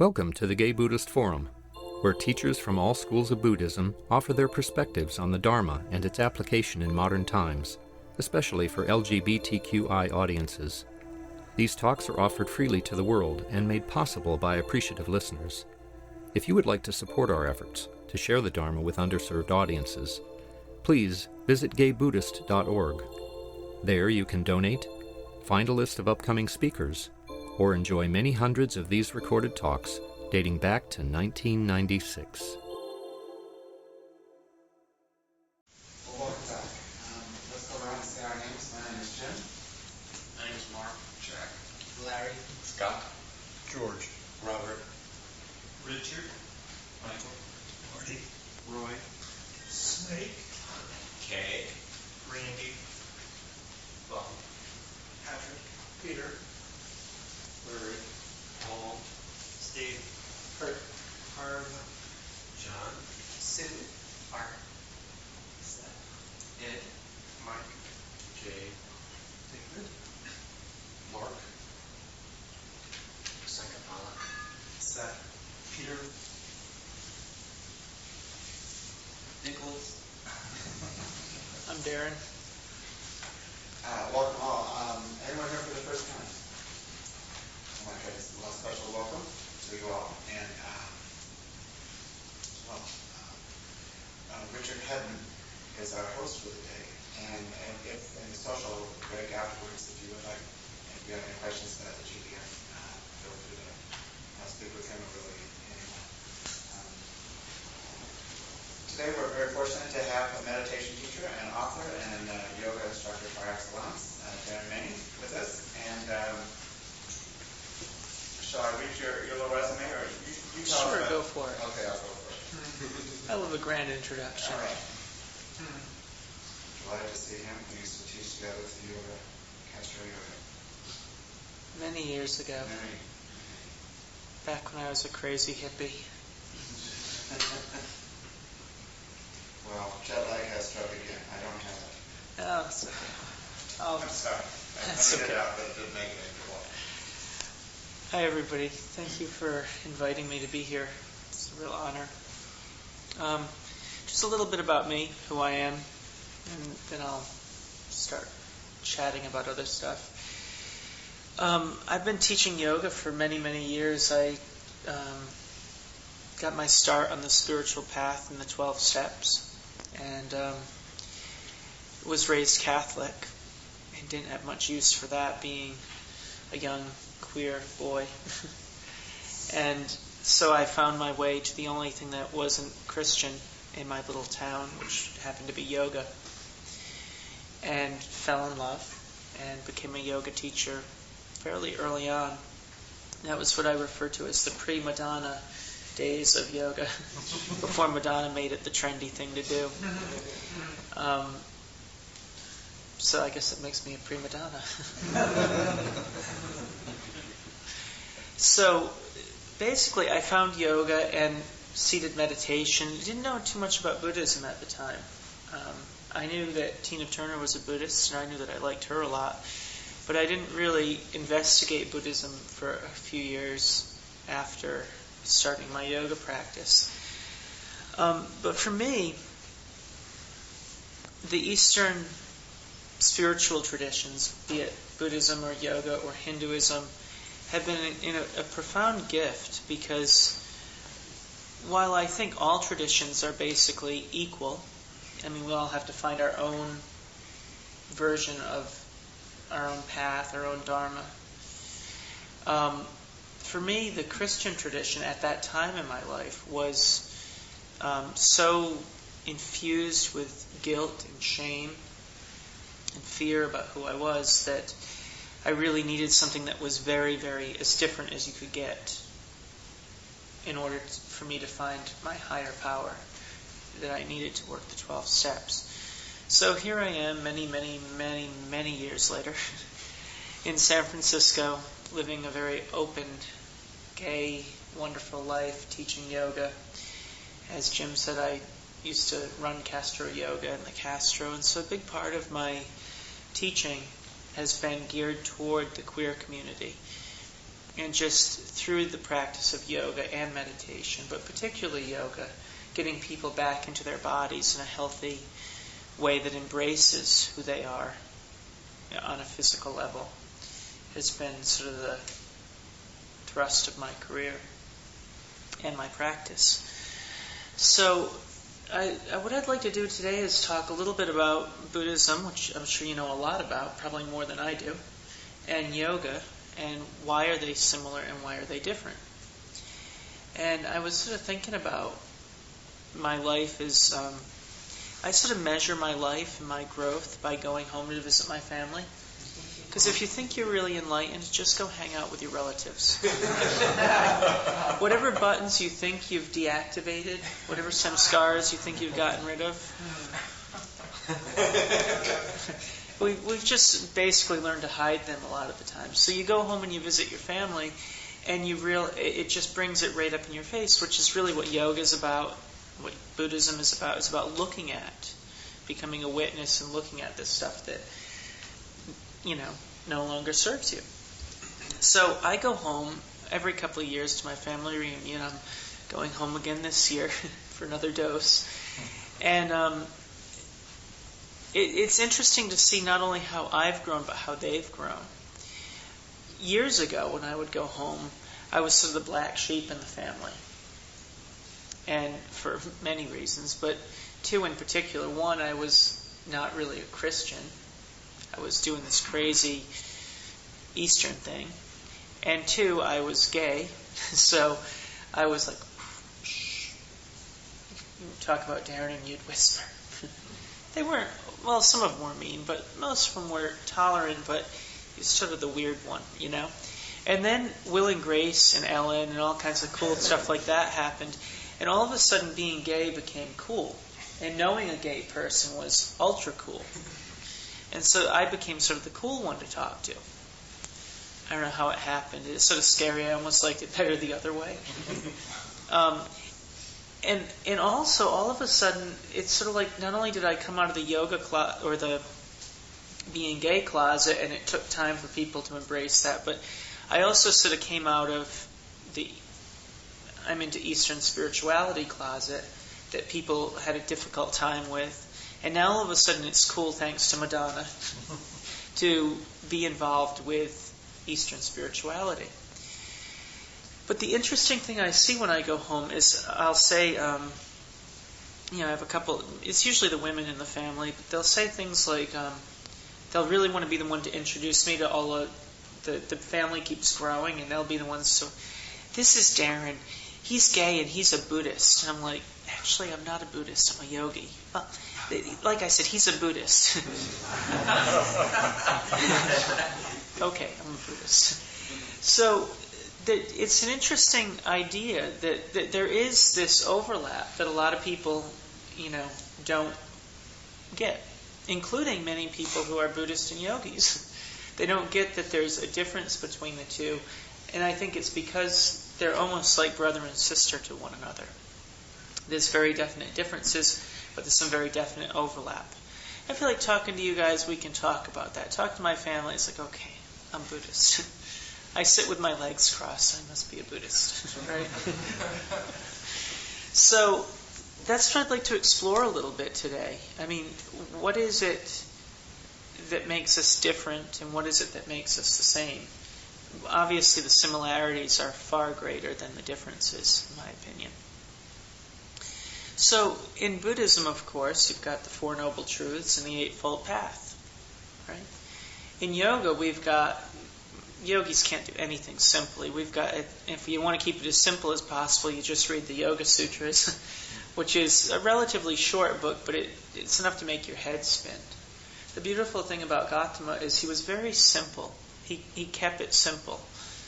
Welcome to the Gay Buddhist Forum, where teachers from all schools of Buddhism offer their perspectives on the Dharma and its application in modern times, especially for LGBTQI audiences. These talks are offered freely to the world and made possible by appreciative listeners. If you would like to support our efforts to share the Dharma with underserved audiences, please visit gaybuddhist.org. There you can donate, find a list of upcoming speakers, or enjoy many hundreds of these recorded talks dating back to 1996. Welcome back. Let's go around and say our names. My name is Jim. My name is Mark. Jack. Larry. Scott. George. Robert. Richard. Michael. Marty. Roy. Snake. Kay. Randy. Bob. Patrick. Peter. Larry. Paul. Steve. Kurt. Harv. John. Sue. Art. Ed. Mike. Jay. David. Mark. Sankapala. Seth. Peter. Nicholas. I'm Darren. Welcome all. Anyone here for the first time? Okay, this is a special welcome to you all. And Richard Hedman is our host for the day. And if in the social break afterwards, if you would like, if you have any questions about the GBF, feel free to speak with him or really anyone. Today we're very fortunate to have a meditation teacher and author and yoga instructor par excellence, Darren with us. And shall I read your little resume, or you tell us? Sure, go for it. Okay, I'll go for it. I love a grand introduction. All right. Delighted to see him. We used to teach together with the yoga, Castro Yoga. Many years ago, back when I was a crazy hippie. Well, jet lag has struck again. I don't have it. Oh, it's okay. I'm sorry. That's I figured it okay. out, but it didn't make it into one. Hi, everybody. Thank you for inviting me to be here. It's a real honor. Just a little bit about me, who I am, and then I'll start chatting about other stuff. I've been teaching yoga for many, many years. I got my start on the spiritual path in the 12 steps, and was raised Catholic and didn't have much use for that, being a young queer boy. And so I found my way to the only thing that wasn't Christian in my little town, which happened to be yoga, and fell in love and became a yoga teacher fairly early on. That was what I refer to as the pre-Madonna days of yoga, before Madonna made it the trendy thing to do. So I guess it makes me a pre-Madonna. So basically I found yoga and seated meditation. I didn't know too much about Buddhism at the time. I knew that Tina Turner was a Buddhist, and I knew that I liked her a lot. But I didn't really investigate Buddhism for a few years after starting my yoga practice. But for me, the Eastern spiritual traditions, be it Buddhism or yoga or Hinduism, have been a profound gift, because while I think all traditions are basically equal, I mean, we all have to find our own version of our own path, our own dharma. For me, the Christian tradition at that time in my life was so infused with guilt and shame and fear about who I was that I really needed something that was very, very as different as you could get in order for me to find my higher power that I needed to work the 12 steps. So here I am many, many, many, many years later in San Francisco, living a very open, gay, wonderful life, teaching yoga. As Jim said, I used to run Castro Yoga in the Castro, and so a big part of my teaching has been geared toward the queer community. And just through the practice of yoga and meditation, but particularly yoga, getting people back into their bodies in a healthy way that embraces who they are on a physical level has been sort of the thrust of my career and my practice. So what I'd like to do today is talk a little bit about Buddhism, which I'm sure you know a lot about, probably more than I do, and yoga, and why are they similar and why are they different. And I was sort of thinking about my life as I sort of measure my life and my growth by going home to visit my family. Because if you think you're really enlightened, just go hang out with your relatives. Whatever buttons you think you've deactivated, whatever samskaras you think you've gotten rid of, we've just basically learned to hide them a lot of the time. So you go home and you visit your family, and it just brings it right up in your face, which is really what yoga is about, what Buddhism is about. It's about looking at, becoming a witness and looking at this stuff that no longer serves you. So I go home every couple of years to my family reunion. I'm going home again this year for another dose. And it's interesting to see not only how I've grown, but how they've grown. Years ago, when I would go home, I was sort of the black sheep in the family. And for many reasons, but two in particular. One, I was not really a Christian. I was doing this crazy Eastern thing. And two, I was gay. So I was like, shh. Talk about Darren and you'd whisper. They weren't, well, some of them were mean, but most of them were tolerant, but it's sort of the weird one, And then Will and Grace and Ellen and all kinds of cool stuff like that happened. And all of a sudden being gay became cool. And knowing a gay person was ultra cool. And so I became sort of the cool one to talk to. I don't know how it happened. It's sort of scary. I almost liked it better the other way. And also, all of a sudden, it's sort of like not only did I come out of the yoga closet or the being gay closet, and it took time for people to embrace that, but I also sort of came out of the I'm into Eastern spirituality closet that people had a difficult time with. And now all of a sudden it's cool, thanks to Madonna, to be involved with Eastern spirituality. But the interesting thing I see when I go home is I'll say, I have a couple, it's usually the women in the family, but they'll say things like, they'll really want to be the one to introduce me to all of the family keeps growing, and they'll be the ones, so this is Darren. He's gay and he's a Buddhist. And I'm like, actually, I'm not a Buddhist. I'm a yogi. Well, like I said, he's a Buddhist. Okay, I'm a Buddhist. So it's an interesting idea that there is this overlap that a lot of people, don't get, including many people who are Buddhist and yogis. They don't get that there's a difference between the two. And I think it's because they're almost like brother and sister to one another. There's very definite differences, but there's some very definite overlap. I feel like talking to you guys, we can talk about that. Talk to my family, it's like, okay, I'm Buddhist. I sit with my legs crossed, I must be a Buddhist, right? So that's what I'd like to explore a little bit today. I mean, what is it that makes us different, and what is it that makes us the same? Obviously, the similarities are far greater than the differences, in my opinion. So, in Buddhism, of course, you've got the Four Noble Truths and the Eightfold Path, right? In yoga, we've got, yogis can't do anything simply. We've got, if you want to keep it as simple as possible, you just read the Yoga Sutras, which is a relatively short book, but it's enough to make your head spin. The beautiful thing about Gautama is he was very simple. He kept it simple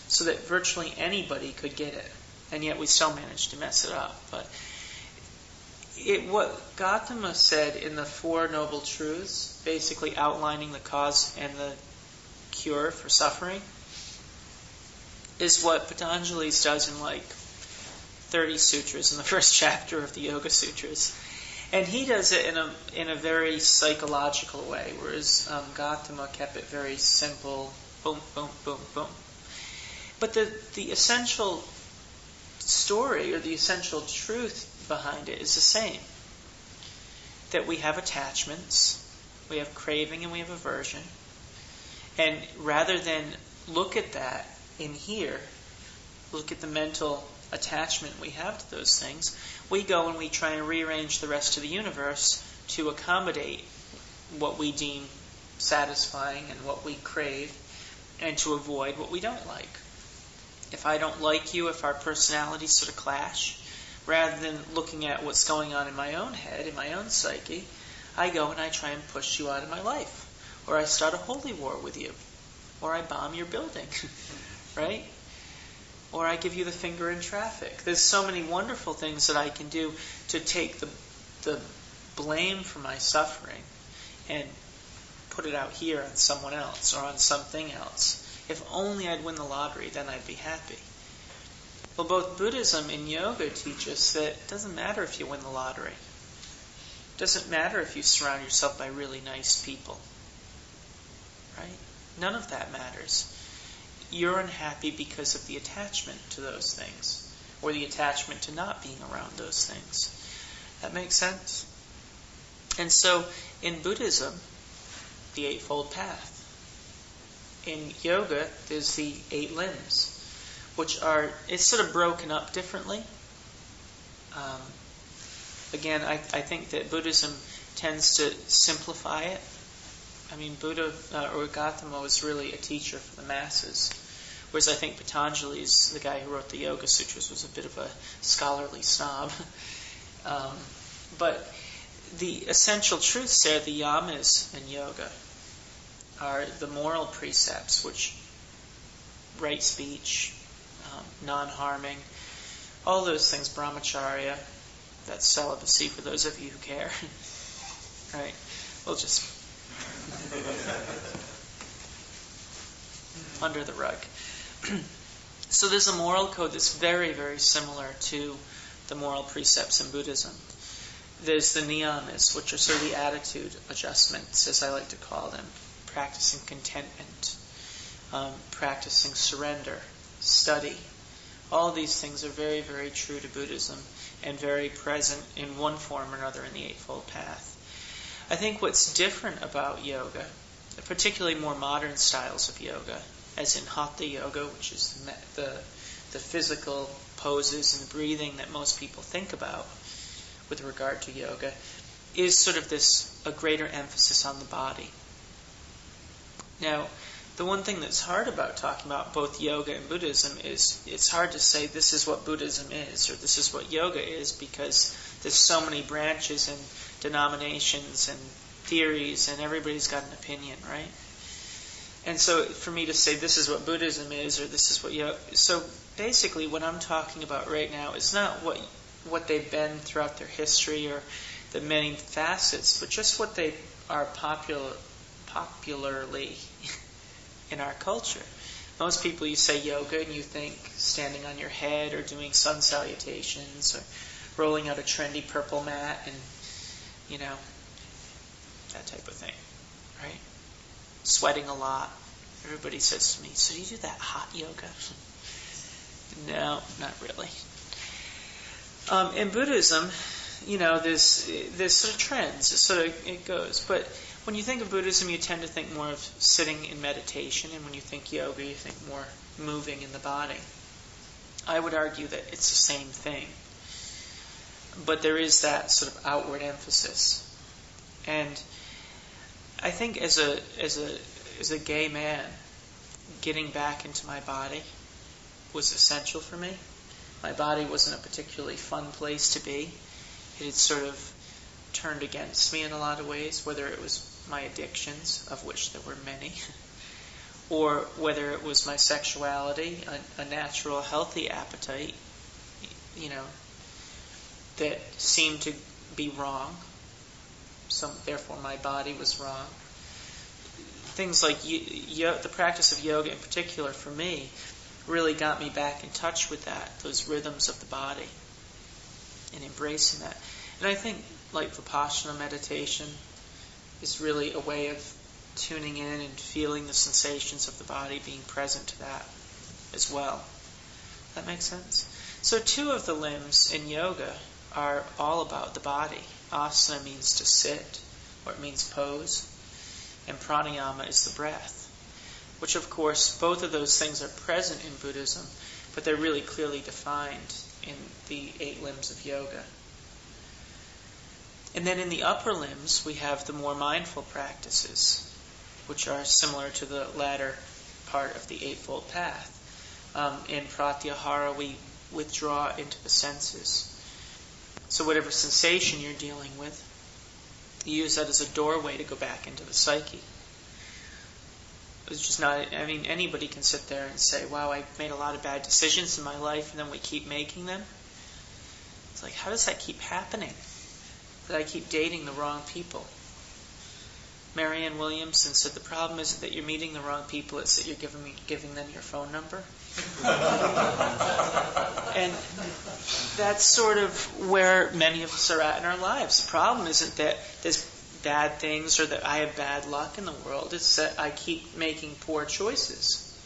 so that virtually anybody could get it, and yet we still managed to mess it up. But what Gautama said in the Four Noble Truths, basically outlining the cause and the cure for suffering, is what Patanjali does in like 30 sutras in the first chapter of the Yoga Sutras. And he does it in a very psychological way, whereas Gautama kept it very simple. Boom, boom, boom, boom. But the essential story or the essential truth behind it is the same. That we have attachments, we have craving and we have aversion. And rather than look at that in here, look at the mental attachment we have to those things, we go and we try and rearrange the rest of the universe to accommodate what we deem satisfying and what we crave, and to avoid what we don't like. If I don't like you, if our personalities sort of clash, rather than looking at what's going on in my own head, in my own psyche, I go and I try and push you out of my life. Or I start a holy war with you. Or I bomb your building. Right? Or I give you the finger in traffic. There's so many wonderful things that I can do to take the blame for my suffering and put it out here on someone else or on something else. If only I'd win the lottery, then I'd be happy. Well, both Buddhism and yoga teach us that it doesn't matter if you win the lottery. It doesn't matter if you surround yourself by really nice people. Right? None of that matters. You're unhappy because of the attachment to those things, or the attachment to not being around those things. That makes sense? And so, in Buddhism, the Eightfold Path. In yoga, there's the 8 limbs, which are, it's sort of broken up differently. Again, I think that Buddhism tends to simplify it. I mean, Buddha, or Gautama, was really a teacher for the masses. Whereas I think Patanjali's, the guy who wrote the Yoga Sutras, was a bit of a scholarly snob. But the essential truths there, the yamas in yoga, are the moral precepts, which right speech, non-harming, all those things, brahmacharya, that's celibacy for those of you who care. Right? We'll just under the rug. So there's a moral code that's very, very similar to the moral precepts in Buddhism. There's the niyamas, which are sort of the attitude adjustments, as I like to call them. Practicing contentment, practicing surrender, study. All these things are very, very true to Buddhism and very present in one form or another in the Eightfold Path. I think what's different about yoga, particularly more modern styles of yoga, as in Hatha Yoga, which is the physical poses and breathing that most people think about with regard to yoga, is sort of a greater emphasis on the body. Now, the one thing that's hard about talking about both yoga and Buddhism is it's hard to say this is what Buddhism is or this is what yoga is, because there's so many branches and denominations and theories and everybody's got an opinion, right? And so for me to say this is what Buddhism is or this is what yoga... So basically what I'm talking about right now is not what they've been throughout their history or the many facets, but just what they are popularly in our culture. Most people, you say yoga and you think standing on your head or doing sun salutations or rolling out a trendy purple mat and, that type of thing, right? Sweating a lot. Everybody says to me, so do you do that hot yoga? No, not really. In Buddhism, there's sort of trends. It goes. But when you think of Buddhism, you tend to think more of sitting in meditation, and when you think yoga, you think more moving in the body. I would argue that it's the same thing, but there is that sort of outward emphasis. And I think as a gay man, getting back into my body was essential for me. My body wasn't a particularly fun place to be. It had sort of turned against me in a lot of ways, whether it was my addictions, of which there were many, or whether it was my sexuality, a natural, healthy appetite, that seemed to be wrong. So therefore my body was wrong. Things like the practice of yoga in particular for me really got me back in touch with those rhythms of the body, and embracing that. And I think like Vipassana meditation is really a way of tuning in and feeling the sensations of the body, being present to that. as well. That makes sense? So 2 of the limbs in yoga are all about the body. Asana means to sit, or it means pose, and pranayama is the breath, which of course both of those things are present in Buddhism, but they're really clearly defined in the 8 limbs of yoga. And then in the upper limbs, we have the more mindful practices, which are similar to the latter part of the Eightfold Path. In pratyahara, we withdraw into the senses. So whatever sensation you're dealing with, you use that as a doorway to go back into the psyche. It's just not, anybody can sit there and say, wow, I made a lot of bad decisions in my life, and then we keep making them. It's like, how does that keep happening? That I keep dating the wrong people. Marianne Williamson said the problem isn't that you're meeting the wrong people, it's that you're giving them your phone number. And that's sort of where many of us are at in our lives. The problem isn't that there's bad things or that I have bad luck in the world. It's that I keep making poor choices.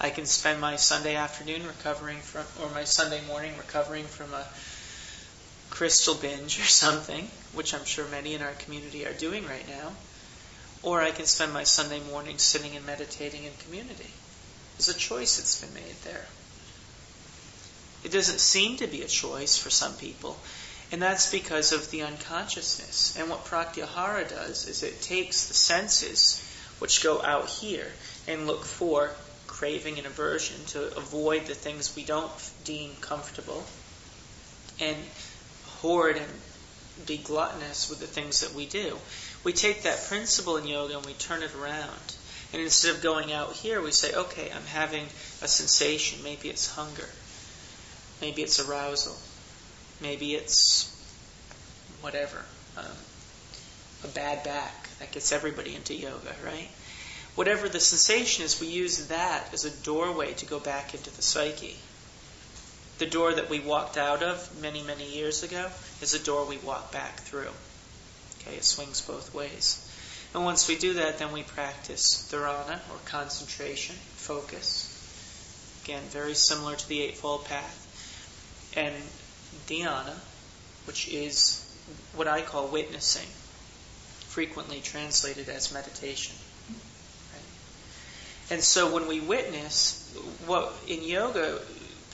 I can spend my Sunday afternoon or my Sunday morning recovering from a crystal binge or something, which I'm sure many in our community are doing right now. Or I can spend my Sunday morning sitting and meditating in community. There's a choice that's been made there. It doesn't seem to be a choice for some people, and that's because of the unconsciousness. And what pratyahara does is it takes the senses, which go out here, and look for craving and aversion to avoid the things we don't deem comfortable, and hoard and be gluttonous with the things that we do. We take that principle in yoga and we turn it around. And instead of going out here, we say, okay, I'm having a sensation. Maybe it's hunger. Maybe it's arousal. Maybe it's whatever. A bad back. That gets everybody into yoga, right? Whatever the sensation is, we use that as a doorway to go back into the psyche. The door that we walked out of many, many years ago is a door we walk back through. Okay, it swings both ways. And once we do that, then we practice dharana, or concentration, focus. Again, very similar to the Eightfold Path. And dhyana, which is what I call witnessing, frequently translated as meditation. Right? And so when we witness, what in yoga,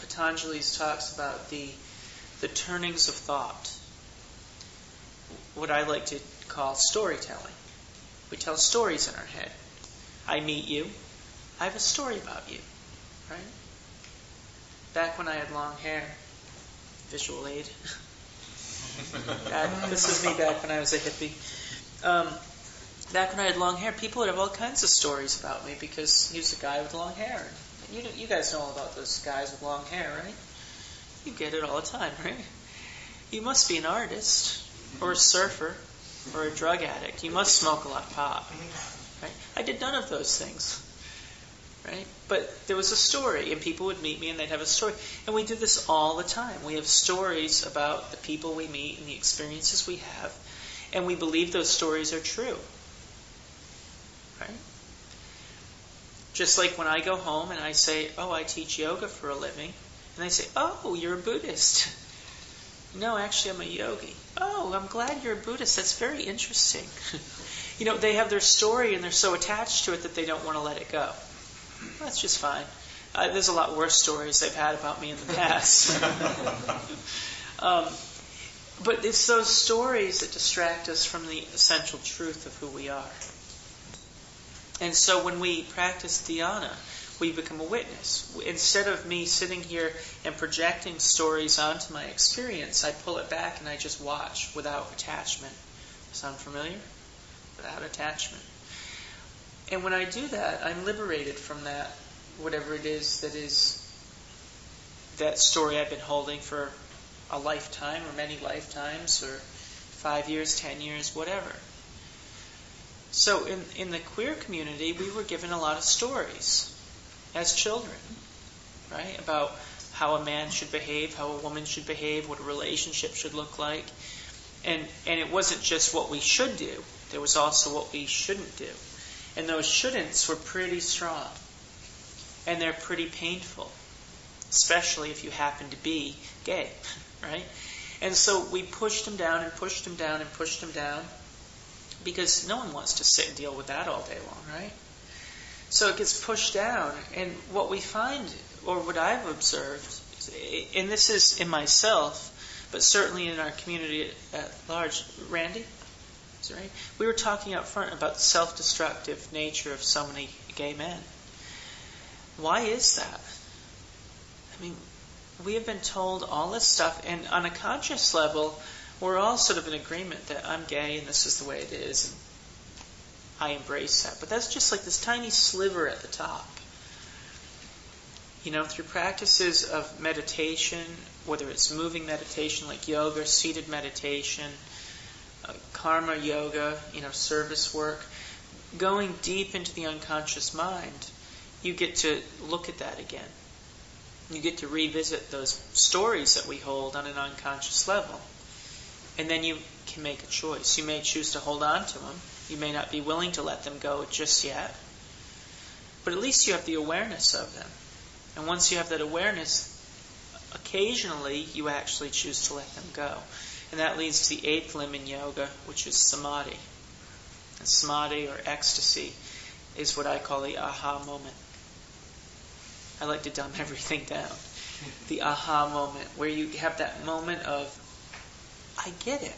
Patanjali talks about the turnings of thought, what I like to call storytelling. We tell stories in our head. I meet you. I have a story about you. Right? Back when I had long hair, visual aid. This is me back when I was a hippie. Back when I had long hair, people would have all kinds of stories about me because he was a guy with long hair. You guys know all about those guys with long hair, right? You get it all the time, right? You must be an artist, or a surfer, or a drug addict. You must smoke a lot of pot, right? I did none of those things, right? But there was a story, and people would meet me and they'd have a story. And we do this all the time. We have stories about the people we meet and the experiences we have, and we believe those stories are true, right? Just like when I go home and I say, oh, I teach yoga for a living, and they say, oh, you're a Buddhist. No, actually, I'm a yogi. Oh, I'm glad you're a Buddhist. That's very interesting. They have their story and they're so attached to it that they don't want to let it go. That's just fine. There's a lot worse stories they've had about me in the past. But it's those stories that distract us from the essential truth of who we are. And so when we practice dhyana, we become a witness. Instead of me sitting here and projecting stories onto my experience, I pull it back and I just watch without attachment. Sound familiar? Without attachment. And when I do that, I'm liberated from that, whatever it is that story I've been holding for a lifetime or many lifetimes or 5 years, 10 years, whatever. So in the queer community, we were given a lot of stories as children, right? About how a man should behave, how a woman should behave, what a relationship should look like. And it wasn't just what we should do. There was also what we shouldn't do. And those shouldn'ts were pretty strong. and they're pretty painful, especially if you happen to be gay, right? And so we pushed him down and pushed him down and pushed him down, because no one wants to sit and deal with that all day long, right? So it gets pushed down, and what we find, or what I've observed, and this is in myself, but certainly in our community at large. Randy? Is that right? We were talking up front about the self-destructive nature of so many gay men. Why is that? I mean, we have been told all this stuff, and on a conscious level, we're all sort of in agreement that I'm gay and this is the way it is, and I embrace that. But that's just like this tiny sliver at the top. You know, through practices of meditation, whether it's moving meditation like yoga, seated meditation, karma yoga, service work, going deep into the unconscious mind, you get to look at that again. You get to revisit those stories that we hold on an unconscious level. And then you can make a choice. You may choose to hold on to them. You may not be willing to let them go just yet. But at least you have the awareness of them. And once you have that awareness, occasionally you actually choose to let them go. And that leads to the eighth limb in yoga, which is samadhi. And samadhi, or ecstasy, is what I call the aha moment. I like to dumb everything down. The aha moment, where you have that moment of, I get it.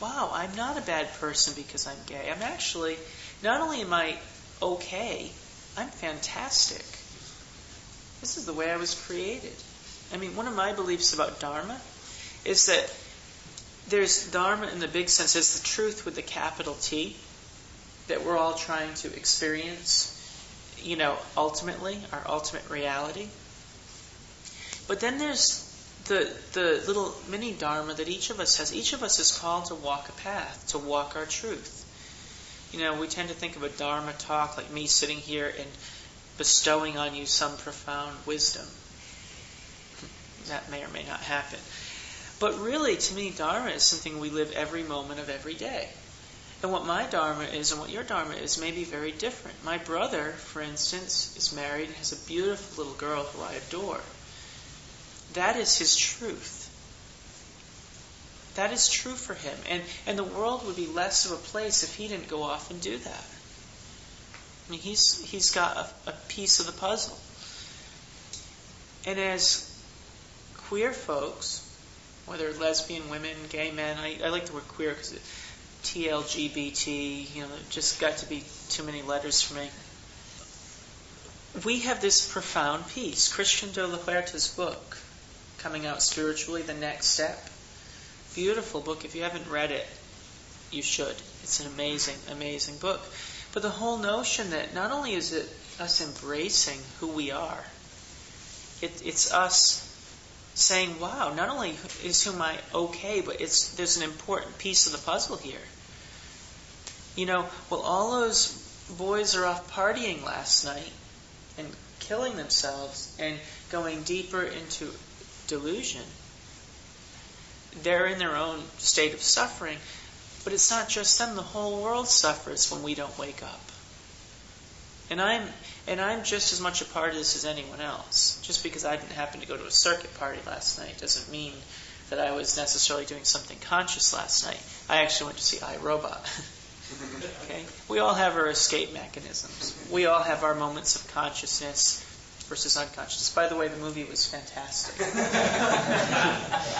Wow, I'm not a bad person because I'm gay. I'm actually, not only am I okay, I'm fantastic. This is the way I was created. I mean, one of my beliefs about Dharma is that there's Dharma in the big sense, as the truth with the capital T, that we're all trying to experience, ultimately, our ultimate reality. But then there's the little mini Dharma that each of us has. Each of us is called to walk a path, to walk our truth. We tend to think of a Dharma talk like me sitting here and bestowing on you some profound wisdom. That may or may not happen. But really, to me, Dharma is something we live every moment of every day. And what my Dharma is and what your Dharma is may be very different. My brother, for instance, is married and has a beautiful little girl who I adore. That is his truth. That is true for him. And the world would be less of a place if he didn't go off and do that. I mean, he's got a piece of the puzzle. And as queer folks, whether lesbian women, gay men, I like the word queer because TLGBT, it just got to be too many letters for me. We have this profound piece. Christian de la Huerta's book, coming out spiritually, The Next Step. Beautiful book. If you haven't read it, you should. It's an amazing, amazing book. But the whole notion that not only is it us embracing who we are, it's us saying, wow, not only is who am I okay, but there's an important piece of the puzzle here. All those boys are off partying last night and killing themselves and going deeper into delusion. They're in their own state of suffering, but it's not just them. The whole world suffers when we don't wake up. And I'm just as much a part of this as anyone else. Just because I didn't happen to go to a circuit party last night doesn't mean that I was necessarily doing something conscious last night. I actually went to see iRobot. Okay? We all have our escape mechanisms. We all have our moments of consciousness versus unconscious. By the way, the movie was fantastic.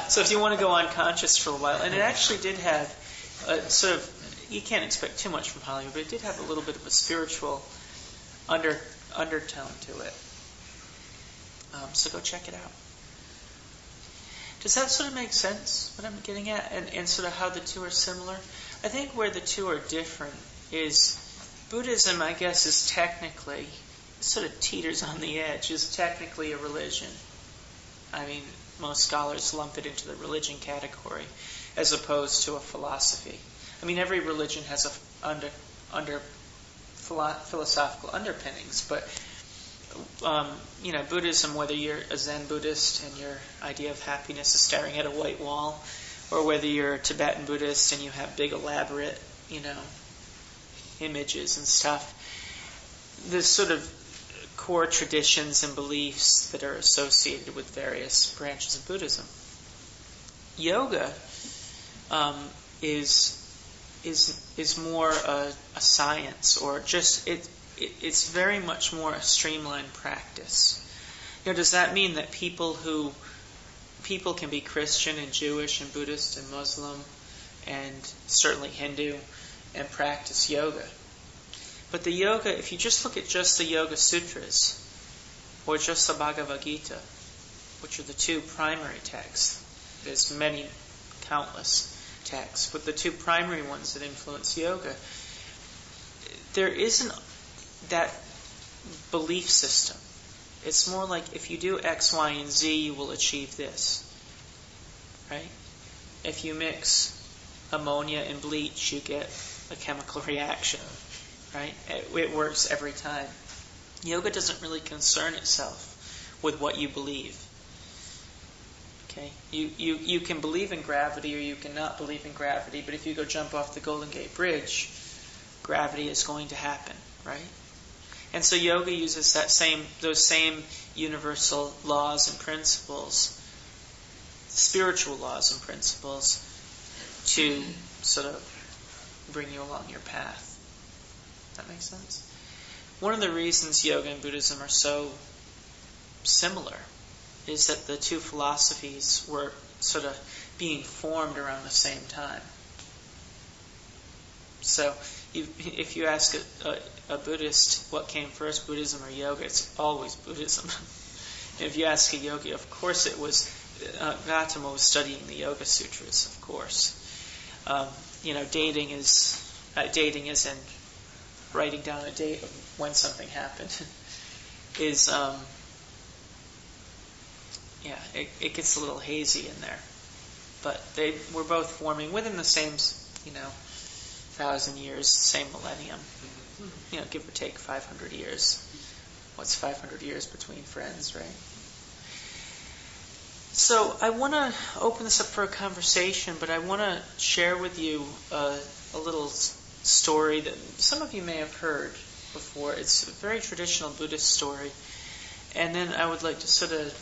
So if you want to go unconscious for a while, and it actually did have a sort of, you can't expect too much from Hollywood, but it did have a little bit of a spiritual undertone to it. So go check it out. Does that sort of make sense, what I'm getting at? And sort of how the two are similar? I think where the two are different is Buddhism, I guess, is technically, sort of teeters on the edge, is technically a religion. I mean, most scholars lump it into the religion category as opposed to a philosophy. I mean, every religion has philosophical underpinnings, but Buddhism, whether you're a Zen Buddhist and your idea of happiness is staring at a white wall, or whether you're a Tibetan Buddhist and you have big elaborate, images and stuff, the sort of core traditions and beliefs that are associated with various branches of Buddhism. Yoga is more a science, or just it's very much more a streamlined practice. Does that mean that people can be Christian and Jewish and Buddhist and Muslim and certainly Hindu and practice yoga? But the yoga, if you just look at just the Yoga Sutras or just the Bhagavad Gita, which are the two primary texts, there's many, countless texts, but the two primary ones that influence yoga, there isn't that belief system. It's more like if you do X, Y, and Z, you will achieve this. Right? If you mix ammonia and bleach, you get a chemical reaction. Right? It works every time. Yoga doesn't really concern itself with what you believe. Okay? You can believe in gravity or you cannot believe in gravity, but if you go jump off the Golden Gate Bridge, gravity is going to happen. Right? And so yoga uses those same universal laws and principles, spiritual laws and principles, to sort of bring you along your path. That makes sense? One of the reasons yoga and Buddhism are so similar is that the two philosophies were sort of being formed around the same time. So if you ask a Buddhist what came first, Buddhism or yoga, it's always Buddhism. And if you ask a yogi, of course it was, Gautama was studying the Yoga Sutras, of course. Dating is in writing down a date of when something happened, is, it gets a little hazy in there. But they were both forming within the same, 1,000 years, same millennium. Give or take 500 years. What's 500 years between friends, right? So I want to open this up for a conversation, but I want to share with you a little story that some of you may have heard before. It's a very traditional Buddhist story. And then I would like to sort of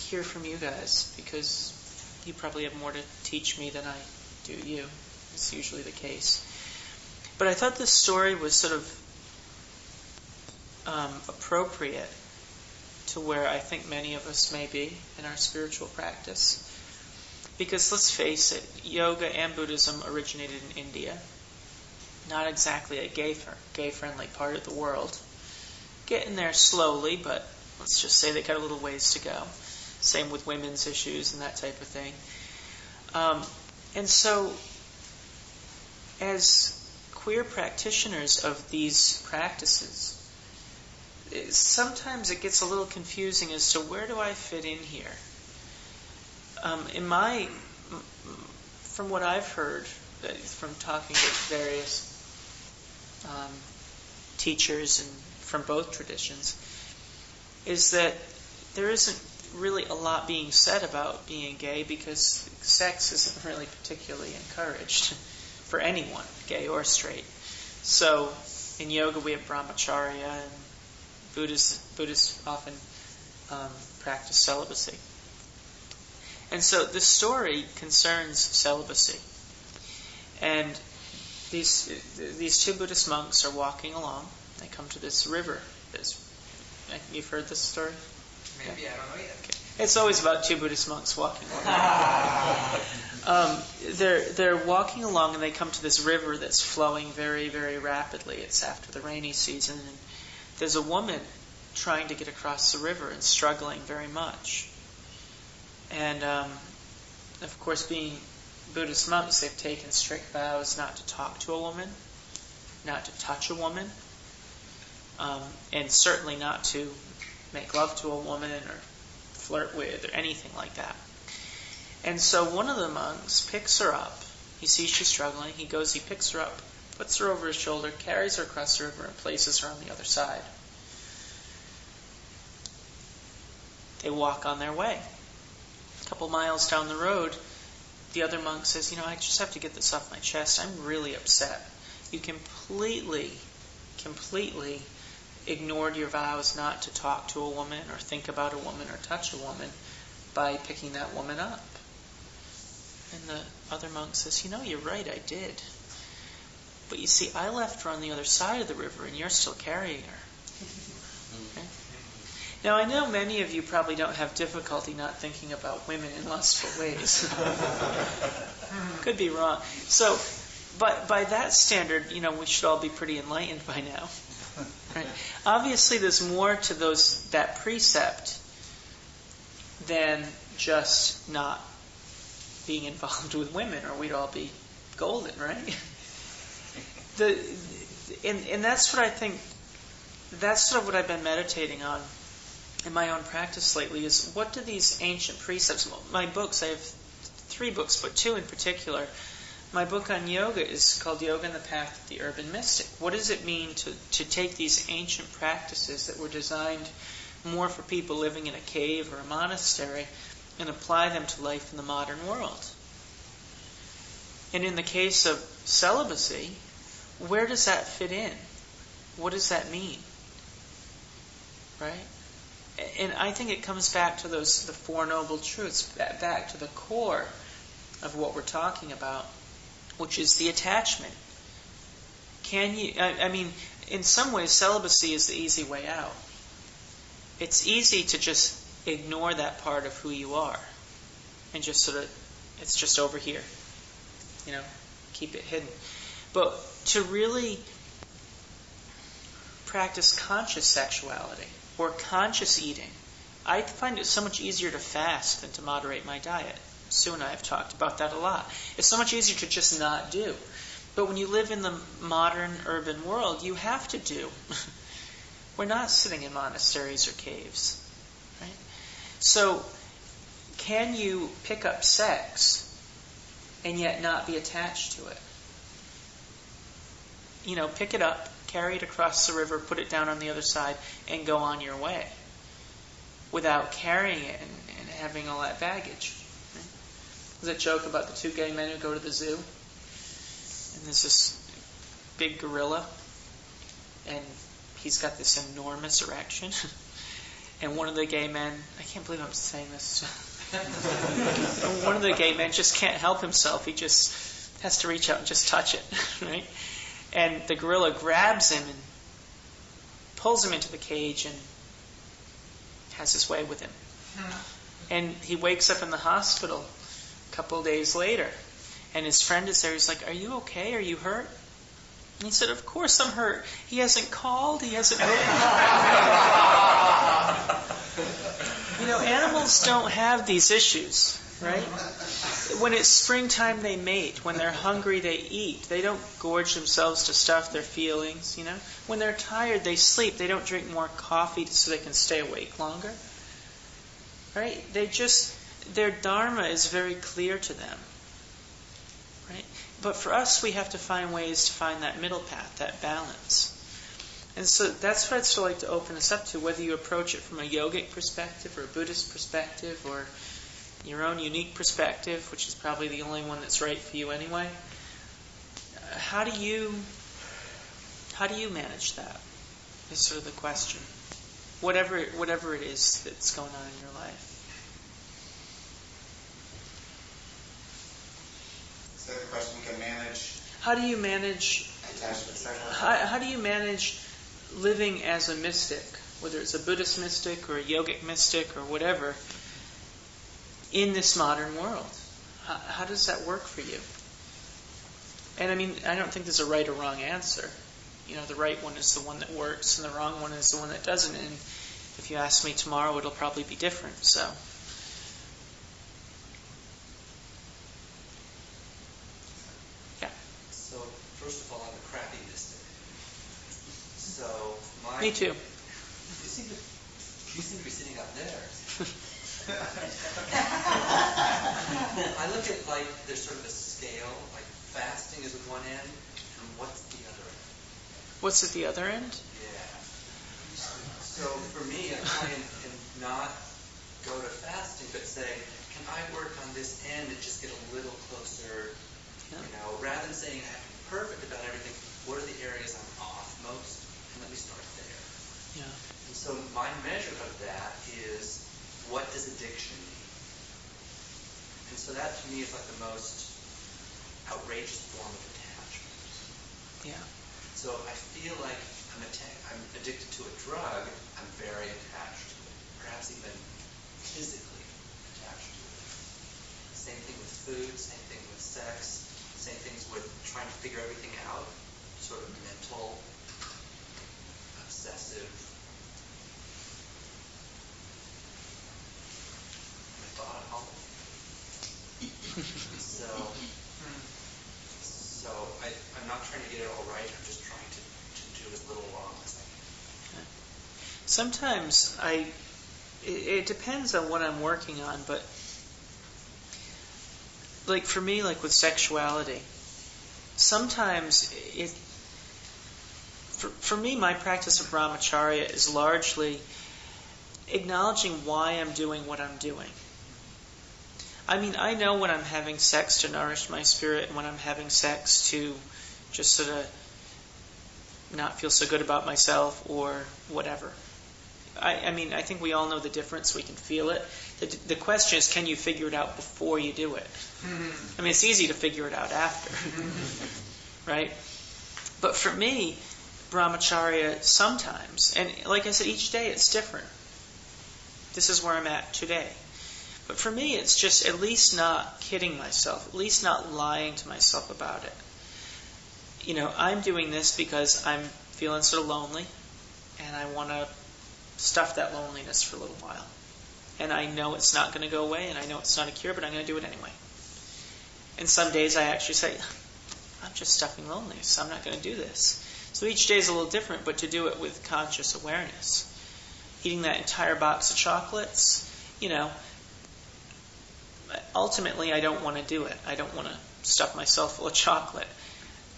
hear from you guys, because you probably have more to teach me than I do you. It's usually the case. But I thought this story was sort of appropriate to where I think many of us may be in our spiritual practice. Because let's face it, yoga and Buddhism originated in India. Not exactly a gay-friendly part of the world. Getting there slowly, but let's just say they got a little ways to go. Same with women's issues and that type of thing. And so, as queer practitioners of these practices, sometimes it gets a little confusing as to where do I fit in here. From what I've heard, from talking with various teachers and from both traditions, is that there isn't really a lot being said about being gay because sex isn't really particularly encouraged for anyone, gay or straight. So in yoga we have brahmacharya, and Buddhists often practice celibacy. And so this story concerns celibacy. And these two Buddhist monks are walking along. They come to this river. You've heard this story? Maybe, I don't know yet. Okay. It's always about two Buddhist monks walking along. They're walking along and they come to this river that's flowing very, very rapidly. It's after the rainy season. And there's a woman trying to get across the river and struggling very much. And, of course, being Buddhist monks, they've taken strict vows not to talk to a woman, not to touch a woman, and certainly not to make love to a woman or flirt with or anything like that. And so one of the monks picks her up. He sees she's struggling. He picks her up, puts her over his shoulder, carries her across the river, and places her on the other side. They walk on their way. A couple miles down the road, the other monk says, I just have to get this off my chest. I'm really upset. You completely ignored your vows not to talk to a woman or think about a woman or touch a woman by picking that woman up. And the other monk says, you're right, I did. But you see, I left her on the other side of the river and you're still carrying her. Okay? Now, I know many of you probably don't have difficulty not thinking about women in lustful ways. Could be wrong. So, but by that standard, we should all be pretty enlightened by now. Right? Obviously, there's more to that precept than just not being involved with women, or we'd all be golden, right? And that's what I think. That's sort of what I've been meditating on in my own practice lately. Is what do these ancient precepts? My books, I have 3 books, but 2 in particular. My book on yoga is called Yoga and the Path of the Urban Mystic. What does it mean to take these ancient practices that were designed more for people living in a cave or a monastery and apply them to life in the modern world? And in the case of celibacy, where does that fit in? What does that mean? Right? And I think it comes back to the 4 noble truths, back to the core of what we're talking about, which is the attachment. In some ways, celibacy is the easy way out. It's easy to just ignore that part of who you are and just it's just over here. Keep it hidden. But to really practice conscious sexuality or conscious eating, I find it so much easier to fast than to moderate my diet. Sue and I have talked about that a lot. It's so much easier to just not do. But when you live in the modern urban world, you have to do. We're not sitting in monasteries or caves. Right? So, can you pick up sex and yet not be attached to it? Pick it up, carry it across the river, put it down on the other side, and go on your way without carrying it and having all that baggage. Right? There's a joke about the 2 gay men who go to the zoo, and there's this big gorilla, and he's got this enormous erection, and one of the gay men, I can't believe I'm saying this, one of the gay men just can't help himself. He just has to reach out and just touch it, right? And the gorilla grabs him and pulls him into the cage and has his way with him. And he wakes up in the hospital a couple of days later, and his friend is there. He's like, "Are you okay? Are you hurt?" And he said, "Of course I'm hurt. He hasn't called. He hasn't written." Animals don't have these issues, right? When it's springtime, they mate. When they're hungry, they eat. They don't gorge themselves to stuff their feelings, When they're tired, they sleep. They don't drink more coffee so they can stay awake longer. Right? Their dharma is very clear to them. Right? But for us, we have to find ways to find that middle path, that balance. And so that's what I'd still like to open us up to, whether you approach it from a yogic perspective or a Buddhist perspective or your own unique perspective, which is probably the only one that's right for you anyway. How do you manage that? Is sort of the question. Whatever it is that's going on in your life. So the question, you can manage. How do you manage? How do you manage living as a mystic, whether it's a Buddhist mystic or a yogic mystic or whatever, in this modern world? How does that work for you? And I don't think there's a right or wrong answer. The right one is the one that works, and the wrong one is the one that doesn't. And if you ask me tomorrow, it'll probably be different. So. Yeah. So, first of all, I'm a crappy mystic. So, Me too. You seem to be sitting up there. I look at there's sort of a scale, fasting is at one end, and what's the other end? What's at the other end? Yeah. So for me, I try and not go to fasting, but say, can I work on this end and just get a little closer? Rather than saying I have to be perfect about everything, what are the areas I'm off most? And let me start there. my measure of that is, what does addiction mean? And so that to me is like the most outrageous form of attachment. Yeah. So I feel like I'm addicted to a drug, I'm very attached to it, perhaps even physically attached to it. Same thing with food, same thing with sex, same things with trying to figure everything out, sort of mental, obsessive, methodical. So I'm not trying to get it all right, I'm just trying to do as little wrong as I can. Sometimes it depends on what I'm working on, but like for me, like with sexuality, sometimes for me, my practice of brahmacharya is largely acknowledging why I'm doing what I'm doing. I mean, I know when I'm having sex to nourish my spirit and when I'm having sex to just sort of not feel so good about myself or whatever. I mean, I think we all know the difference. We can feel it. The question is, can you figure it out before you do it? I mean, it's easy to figure it out after, right? But for me, brahmacharya sometimes, and like I said, each day it's different. This is where I'm at today. But for me, it's just at least not kidding myself, at least not lying to myself about it. You know, I'm doing this because I'm feeling sort of lonely, and I want to stuff that loneliness for a little while. And I know it's not going to go away, and I know it's not a cure, but I'm going to do it anyway. And some days I actually say, I'm just stuffing loneliness, so I'm not going to do this. So each day is a little different, but to do it with conscious awareness. Eating that entire box of chocolates, you know, ultimately I don't want to do it. I don't want to stuff myself full of chocolate.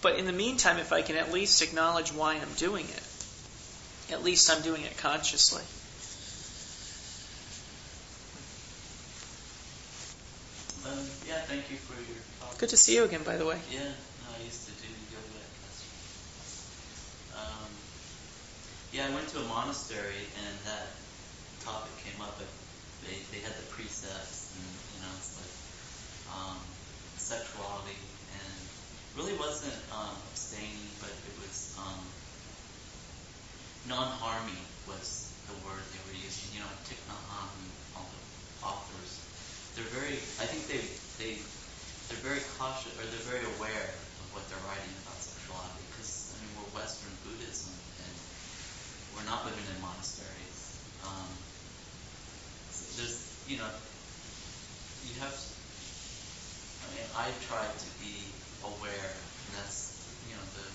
But in the meantime, if I can at least acknowledge why I'm doing it, at least I'm doing it consciously. Yeah, thank you for your talk. Good to see you again, by the way. Yeah, no, I used to do yoga at Lassiter. Yeah, I went to a monastery and that topic came up. But they had the precepts, and you know, it's like sexuality, and really wasn't abstaining, but it was non-harming was the word they were using. You know, Thich Nhat Hanh, all the authors. They're very. I think they're very cautious, or they're very aware of what they're writing about sexuality, because I mean we're Western Buddhism, and we're not living in monasteries. So there's, you know, you have. I mean, I try to be aware, and that's, you know, the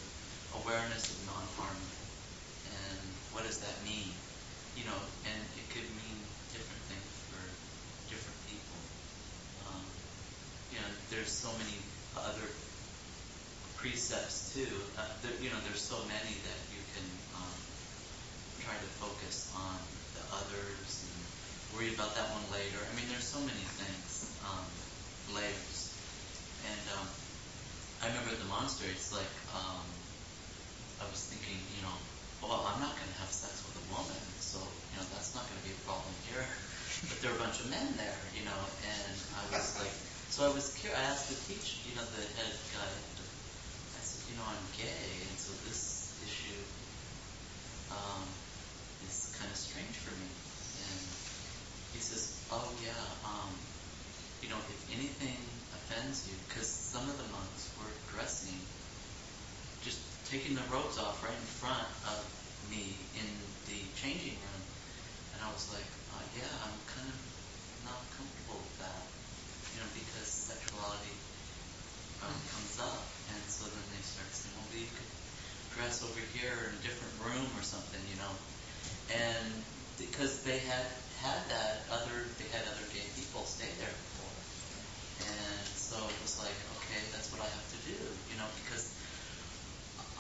awareness of non-harming, and what does that mean? You know, and it could mean different things for different people. You know, there's so many other precepts too. You know, there's so many that you can try to focus on the others and worry about that one later. I mean, there's so many things, layers. And I remember at the monastery, it's like I was thinking, you know, well, I'm not going to have sex with a woman, so you know that's not going to be a problem here. But there were a bunch of men there, you know, and I was like, so I was curious. I asked the teacher, you know, the head guy. I said, you know, I'm gay, and so this issue is kind of strange for me. And he says, oh yeah, you know, if anything offends you, because some of the monks were dressing, just taking the robes off right in front of me in the changing room, and I was like, yeah, I'm kind of not comfortable with that, you know, because sexuality comes up, and so then they start saying, well, you could dress over here in a different room or something, you know, and because they had other gay people stay there before, and so it was like, okay, that's what I have to do, you know, because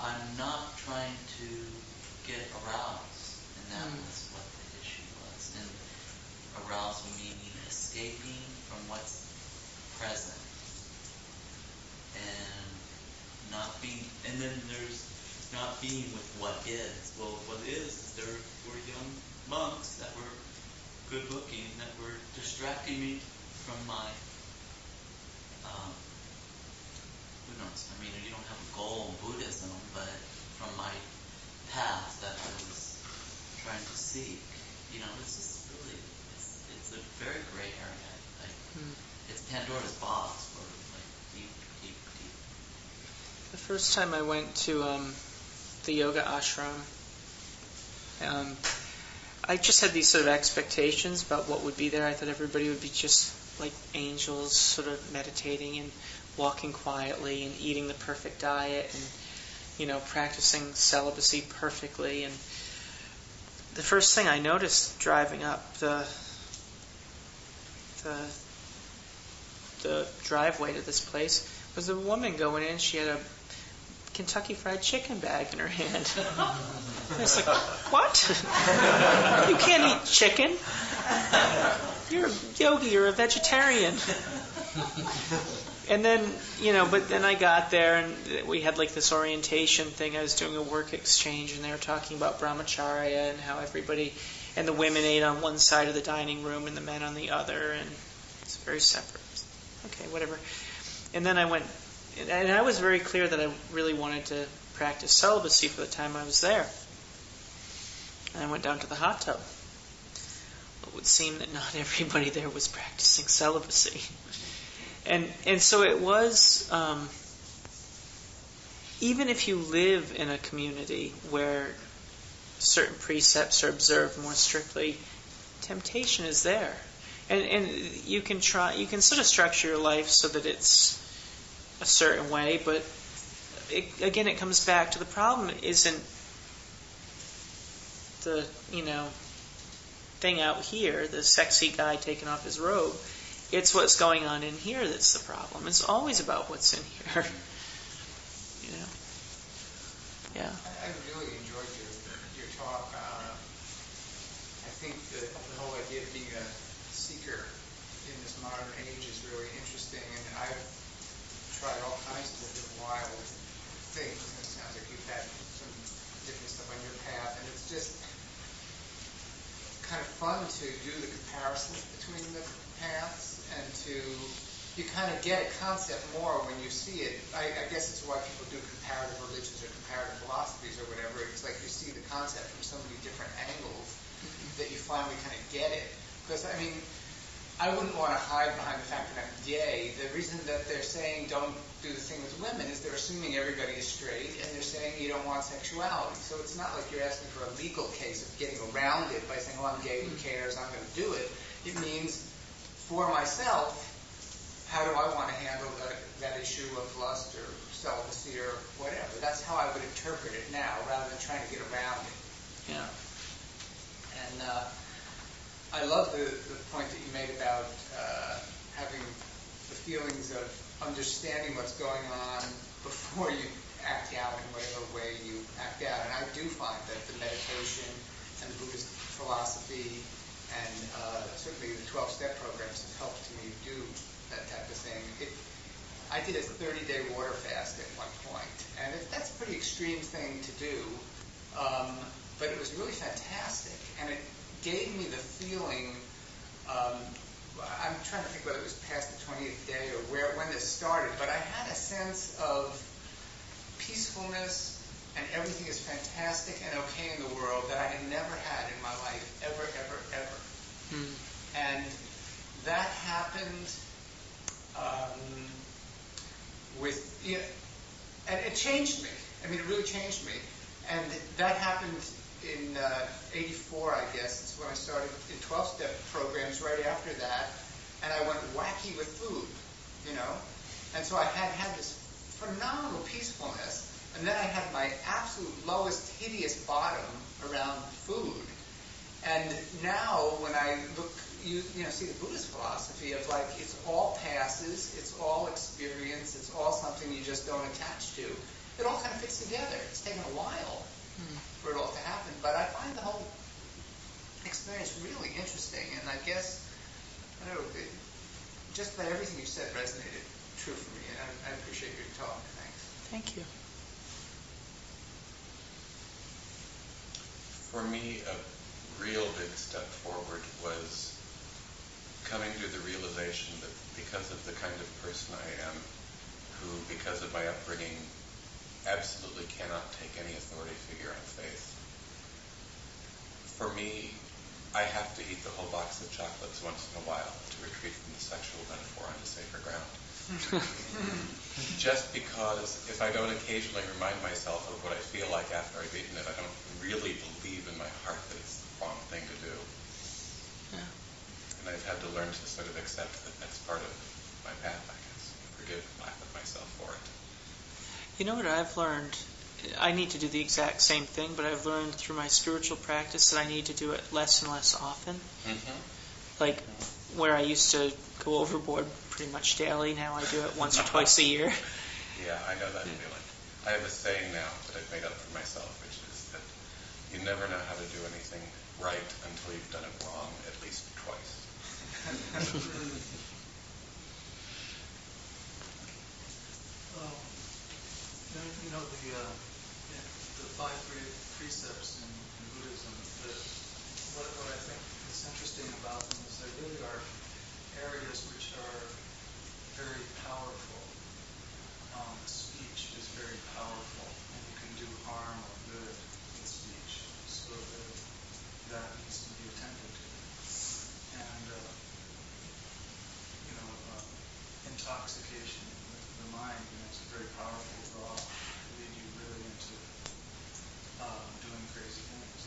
I'm not trying to get aroused, and that was what the issue was. And arousal meaning escaping from what's present, and not being, and then there's not being with what is. Well, what is we're young monks that were good looking, that were distracting me from my, who knows, I mean, you don't have a goal in Buddhism, but from my path that I was trying to seek, it's just really, it's a very gray area. It's Pandora's box for deep, deep, deep. The first time I went to the yoga ashram, I just had these sort of expectations about what would be there. I thought everybody would be just like angels, sort of meditating and walking quietly and eating the perfect diet and, practicing celibacy perfectly. And the first thing I noticed driving up the driveway to this place was a woman going in. She had a Kentucky Fried Chicken bag in her hand. I was like, what? You can't eat chicken. You're a yogi, you're a vegetarian. And then, but then I got there and we had like this orientation thing. I was doing a work exchange and they were talking about brahmacharya and how everybody, and the women ate on one side of the dining room and the men on the other, and it's very separate. Okay, whatever. And then I went, and I was very clear that I really wanted to practice celibacy for the time I was there. And I went down to the hot tub. It would seem that not everybody there was practicing celibacy. And so it was, even if you live in a community where certain precepts are observed more strictly, temptation is there. And you can sort of structure your life so that it's a certain way, but it comes back to the problem isn't the, thing out here, the sexy guy taking off his robe. It's what's going on in here that's the problem. It's always about what's in here. Yeah. I really enjoyed your talk. I think that the whole idea of being a seeker in this modern age is really interesting, and I've tried all kinds of different wild things, and it sounds like you've had some different stuff on your path, and it's just kind of fun to do the comparisons between the paths and you kind of get a concept more when you see it. I guess it's why people do comparative religions or comparative philosophies or whatever. It's like you see the concept from so many different angles that you finally kind of get it. Because, I wouldn't want to hide behind the fact that I'm gay. The reason that they're saying don't do the thing with women is they're assuming everybody is straight, and they're saying you don't want sexuality. So it's not like you're asking for a legal case of getting around it by saying, well, I'm gay, who cares, I'm going to do it. It means, for myself, how do I want to handle that issue of lust or celibacy or whatever? That's how I would interpret it now, rather than trying to get around it. Yeah. And I love the point that you made about having the feelings of understanding what's going on before you act out in whatever way you act out. And I do find that the meditation and the Buddhist philosophy and certainly the 12-step programs have helped me do that type of thing. I did a 30-day water fast at one point, and that's a pretty extreme thing to do, but it was really fantastic, and it gave me the feeling, I'm trying to think whether it was past the 20th day or when this started, but I had a sense of peacefulness and everything is fantastic and okay in the world that I had never had in my life, ever, ever, ever. And that happened and it changed me. It really changed me. And that happened in 84, I guess. It's when I started in 12-step programs right after that. And I went wacky with food, And so I had this phenomenal peacefulness. And then I had my absolute lowest, hideous bottom around food. And now when I look, see the Buddhist philosophy of it's all passes, it's all experience, it's all something you just don't attach to. It all kind of fits together. It's taken a while for it all to happen, but I find the whole experience really interesting, and I guess, just about everything you said resonated true for me, and I appreciate your talk. Thanks. Thank you. For me, real big step forward was coming to the realization that because of the kind of person I am, who, because of my upbringing, absolutely cannot take any authority figure on faith, for me, I have to eat the whole box of chocolates once in a while to retreat from the sexual metaphor onto safer ground. Just because if I don't occasionally remind myself of what I feel like after I've eaten it, I don't really believe in my heart that it's the wrong thing to do. Yeah. And I've had to learn to sort of accept that that's part of my path, I guess. Forgive and laugh at myself for it. You know what I've learned? I need to do the exact same thing, but I've learned through my spiritual practice that I need to do it less and less often. Mm-hmm. Like, where I used to go overboard pretty much daily, now I do it once or twice a year. Yeah, I know that feeling. I have a saying now that I've made up for myself, which is that you never know how to do anything right until you've done it wrong at least twice. You know, the five precepts in Buddhism, what I think is interesting about them is they really are areas which are very powerful. Speech is very powerful, and you can do harm or good with speech. So that needs to be attended to. And, intoxication with the mind, it's a very powerful draw to lead you really into doing crazy things,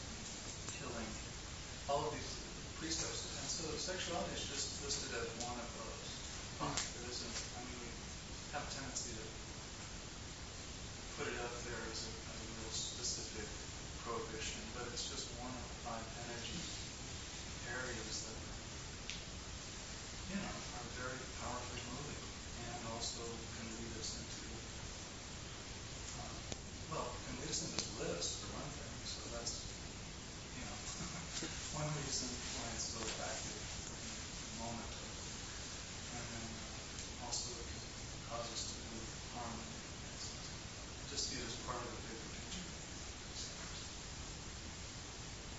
killing, all of these precepts. And so sexuality is just listed as one of those. There isn't, we have a tendency to put it up there as a real specific prohibition, but it's just one of five energy areas that are very powerfully moving, and also can lead us into, can lead us into bliss for one thing. So that's, one reason why it's so effective in the moment. And then also it can cause us to do harm. Just see it as part of the bigger picture.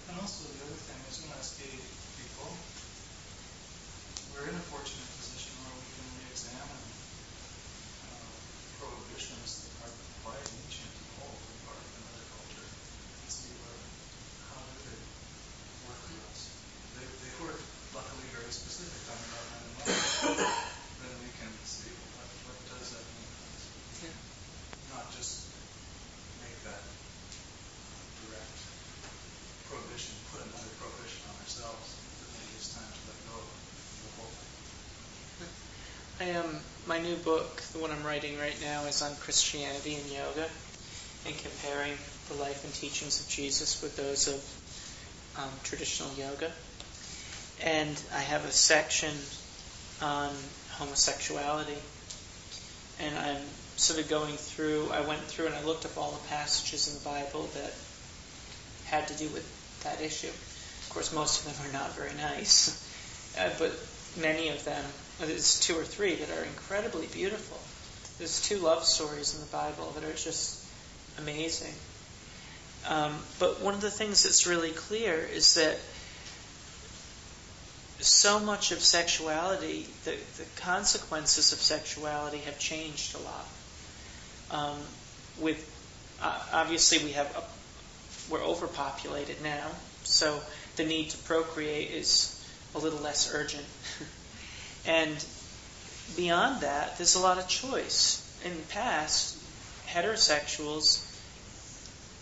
And also the other thing is, as gay people, we're in a fortunate position where we can re-examine prohibitions that are quite ancient and old and part of another culture and see how do they work for us. They work, luckily, very specific on environment and life. Then we can see what does that mean for us. Yeah. Not just make that direct prohibition, put another prohibition on ourselves, but maybe it's time to let go of the whole thing. My new book, the one I'm writing right now, is on Christianity and yoga, and comparing the life and teachings of Jesus with those of traditional yoga. And I have a section on homosexuality, and I'm sort of I went through and I looked up all the passages in the Bible that had to do with that issue. Of course, most of them are not very nice, but many of them, there's 2 or 3 that are incredibly beautiful. There's 2 love stories in the Bible that are just amazing. But one of the things that's really clear is that so much of sexuality, the consequences of sexuality have changed a lot. Obviously we're overpopulated now, so the need to procreate is a little less urgent. And beyond that, there's a lot of choice. In the past, heterosexuals,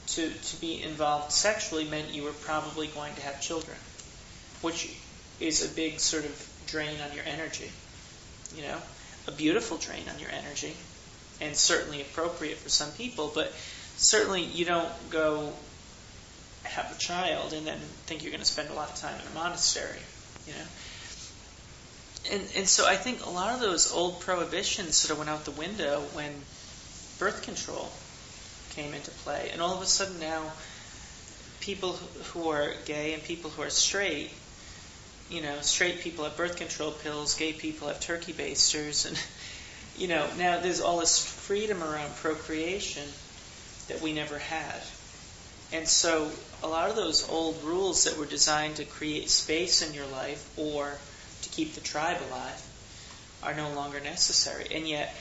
to be involved sexually meant you were probably going to have children, which is a big sort of drain on your energy. A beautiful drain on your energy, and certainly appropriate for some people, but certainly you don't go have a child and then think you're going to spend a lot of time in a monastery, And so I think a lot of those old prohibitions sort of went out the window when birth control came into play. And all of a sudden now, people who are gay and people who are straight, straight people have birth control pills, gay people have turkey basters, and, now there's all this freedom around procreation that we never had. And so a lot of those old rules that were designed to create space in your life or to keep the tribe alive are no longer necessary. And yet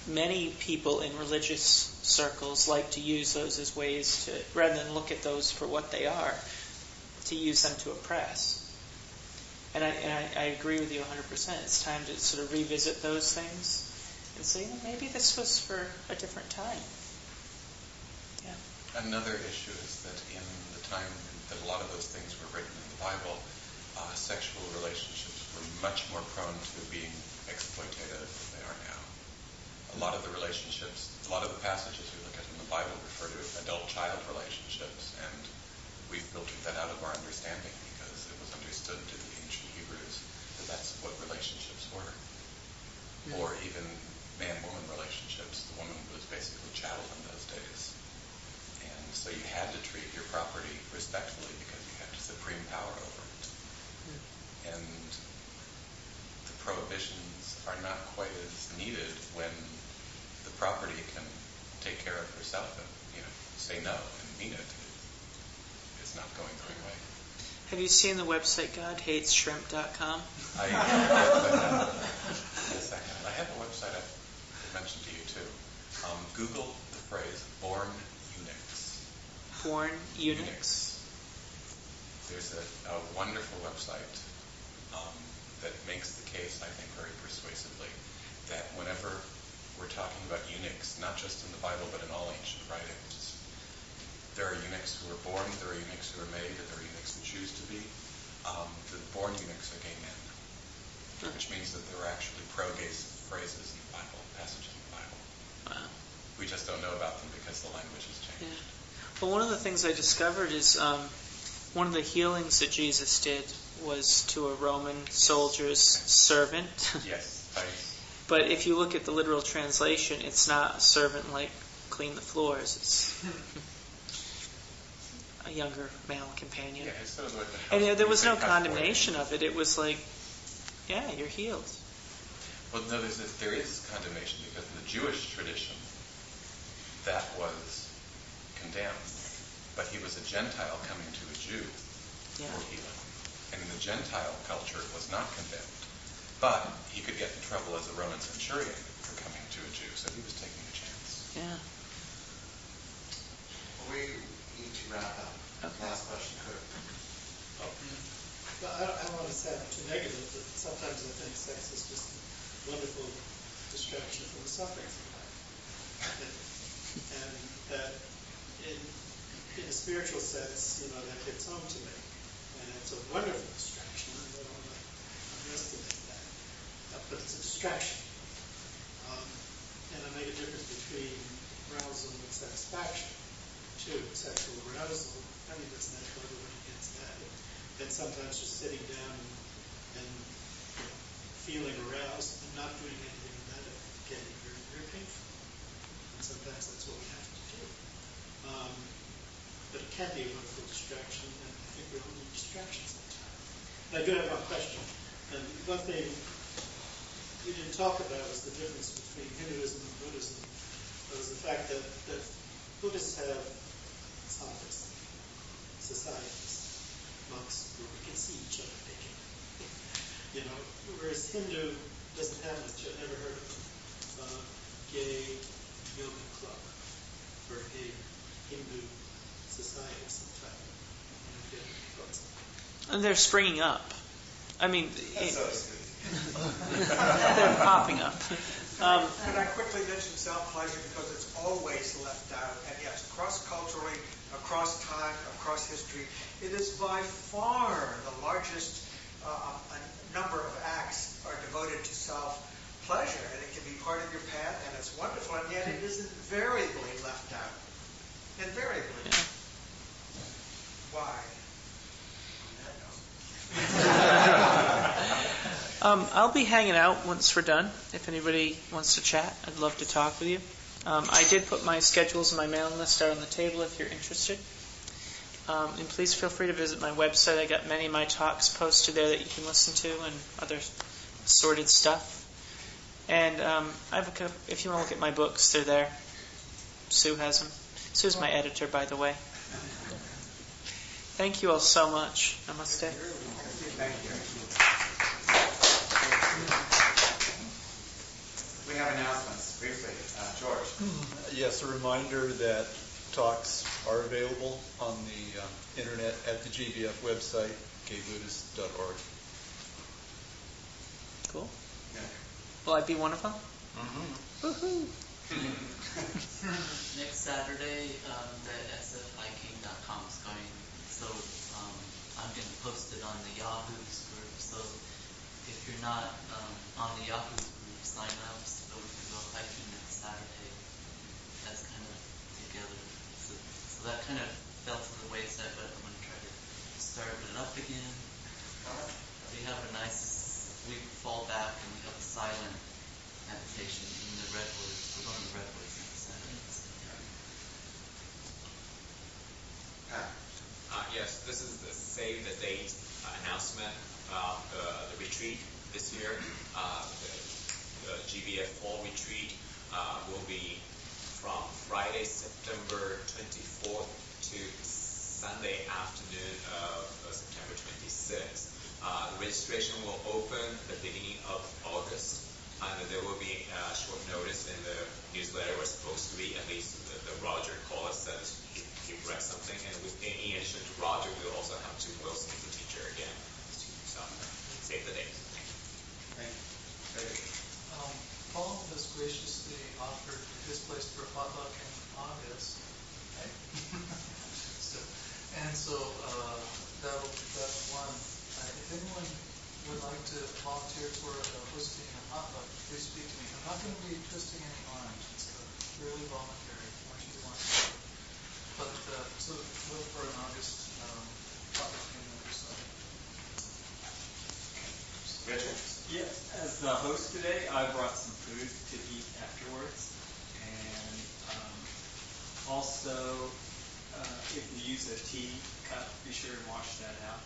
many people in religious circles like to use those as ways to, rather than look at those for what they are, to use them to oppress. And I agree with you 100%. It's time to sort of revisit those things and say, maybe this was for a different time. Yeah. Another issue is that in the time that a lot of those things were written in the Bible, sexual relationships were much more prone to being exploitative than they are now. A lot of the relationships, a lot of the passages we look at in the Bible refer to adult-child relationships, and we filtered that out of our understanding because it was understood to the ancient Hebrews that that's what relationships were. Yeah. Or even man-woman relationships. The woman was basically chattel in those days. And so you had to treat your property respectfully because you had supreme power over it. Yeah. And the prohibitions are not quite as needed when the property can take care of herself and, say no and mean it. It's not going the right way. Have you seen the website GodHatesShrimp.com? Yes, I have. I have a website I mentioned to you too. Google the phrase "born eunuchs." Born eunuchs. There's a wonderful website that makes the case, I think, very persuasively that whenever we're talking about eunuchs, not just in the Bible but in all ancient writings, there are eunuchs who are born, there are eunuchs who are made, and there are eunuchs who choose to be. The born eunuchs are gay men, which means that there are actually pro-gay phrases in the Bible, passages in the Bible. Wow. We just don't know about them because the language has changed. Yeah. Well, one of the things I discovered is one of the healings that Jesus did was to a Roman soldier's servant. Yes, thanks. But if you look at the literal translation, it's not a servant like clean the floors. It's a younger male companion. Yeah, it's sort of like and there was no condemnation of it. It was like, yeah, you're healed. Well, no, there is condemnation because in the Jewish tradition, that was condemned. But he was a Gentile coming to a Jew for healing. And in the Gentile culture, it was not condemned. But he could get in trouble as a Roman centurion for coming to a Jew, so he was taking a chance. Yeah. We need to wrap up. Okay. Last question, Kurt. Well, I don't want to sound too negative, but sometimes I think sex is just a wonderful distraction from the sufferings of life. And that in a spiritual sense, that hits home to me. And it's a wonderful distraction. I don't want to underestimate that. But it's a distraction. And I make a difference between arousal and satisfaction, too. Sexual arousal, there's that everybody gets that. And sometimes just sitting down and feeling aroused and not doing anything about it can be very, very painful. And sometimes that's what we have to do. But it can be a wonderful distraction, and I think we all need distractions sometimes. And I do have one question. And one thing we didn't talk about was the difference between Hinduism and Buddhism. Was the fact that Buddhists have sadhakas, societies, monks, where we can see each other naked. Whereas Hindu doesn't have much. I've never heard of a gay yoga club or a gay Hindu society of some type. And they're springing up. They're popping up. And I quickly mentioned self-pleasure because it's always left out. And yes, cross-culturally, across time, across history, it is by far the largest number of acts are devoted to self-pleasure. And it can be part of your path, and it's wonderful, and yet it is invariably left out. Invariably. Yeah. Why? I'll be hanging out once we're done. If anybody wants to chat, I'd love to talk with you. I did put my schedules and my mailing list out on the table if you're interested. And please feel free to visit my website. I got many of my talks posted there that you can listen to and other assorted stuff. And I have if you want to look at my books, they're there. Sue has them. Sue's my editor, by the way. Thank you all so much. Namaste. Thank you. We have announcements, briefly. George. Yes, a reminder that talks are available on the internet at the GBF website, gaybuddhist.org. Cool. Yeah. Will I be one of them? Mm-hmm. Woohoo! Next Saturday, the sfiking.com is going, so I'm going to post it on the Yahoo's group. So if you're not on the Yahoo's group, sign up so we can go hiking next Saturday. That's kind of together. So that kind of fell to the wayside, but I'm going to try to start it up again. We have we fall back and we have a silent meditation in the redwoods. We're going to the redwoods next Saturday. Yes, this is the save the date announcement about the retreat this year. The GBF fall retreat will be from Friday, September 24th to Sunday afternoon of September 26th. The registration will open at the beginning of August, and there will be short notice in the newsletter. We're supposed to be, at least the Roger called us, said he read something, and in addition to Roger, we'll also have to Wilson, the teacher, again. So, save the date. Thank you. Paul has graciously offered his place for a potluck in August. Right? so that's one. If anyone would like to volunteer for hosting a potluck, please speak to me. I'm not going to be twisting any arms. It's purely voluntary. I want you to want to. But so look for an August potluck in the side. Richard? Yes, as the host today, I brought some food to eat afterwards. And also, if you use a tea cup, be sure and wash that out.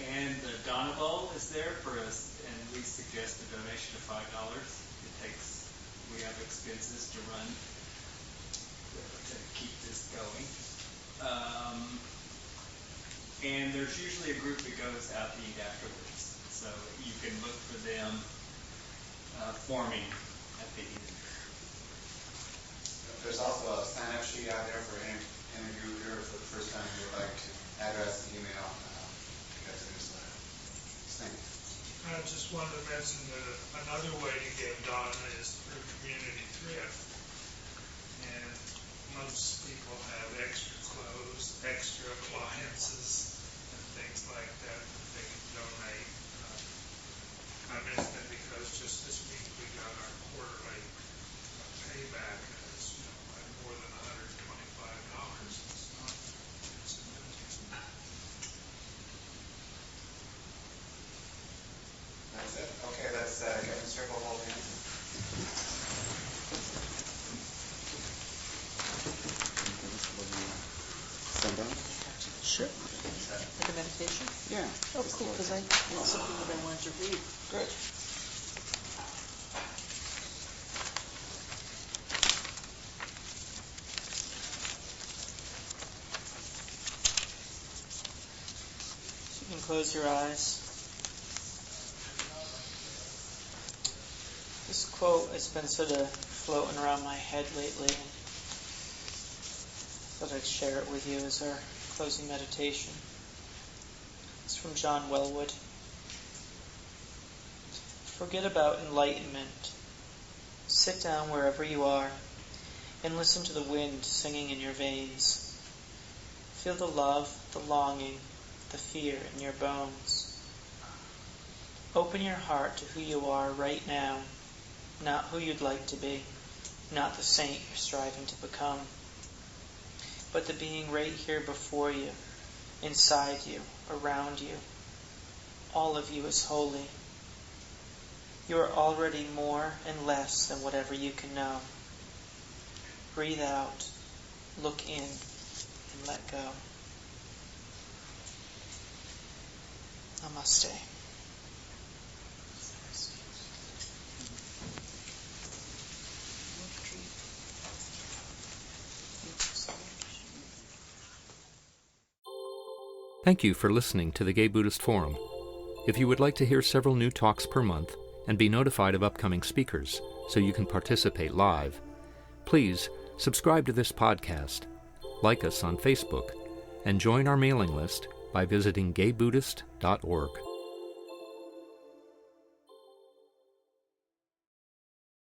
And the Donna Bowl is there for us, and we suggest a donation of $5. We have expenses to run to keep this going. And there's usually a group that goes out to eat afterwards. So you can look for them forming at the end. There's also a sign-up sheet out there for any of you here for the first time who would like to address and email to get the newsletter. Thanks. I just wanted to mention that another way to give Donna is through community thrift. And most people have extra clothes, extra appliances, and things like that they can donate. I mentioned it because just this week we got our quarterly payback, and it's like more than $125. It's not insignificant. That's it. Okay, let's get in circle, hold hands. Sure. Like a meditation? Yeah. Oh, cool, because I had something that I wanted to read. Good. So you can close your eyes. This quote has been sort of floating around my head lately. I thought I'd share it with you as our closing meditation. It's from John Wellwood. Forget about enlightenment. Sit down wherever you are and listen to the wind singing in your veins. Feel the love, the longing, the fear in your bones. Open your heart to who you are right now, not who you'd like to be, not the saint you're striving to become, but the being right here before you, inside you, around you. All of you is holy. You are already more and less than whatever you can know. Breathe out, look in, and let go. Namaste. Thank you for listening to the Gay Buddhist Forum. If you would like to hear several new talks per month and be notified of upcoming speakers so you can participate live, please subscribe to this podcast, like us on Facebook, and join our mailing list by visiting gaybuddhist.org.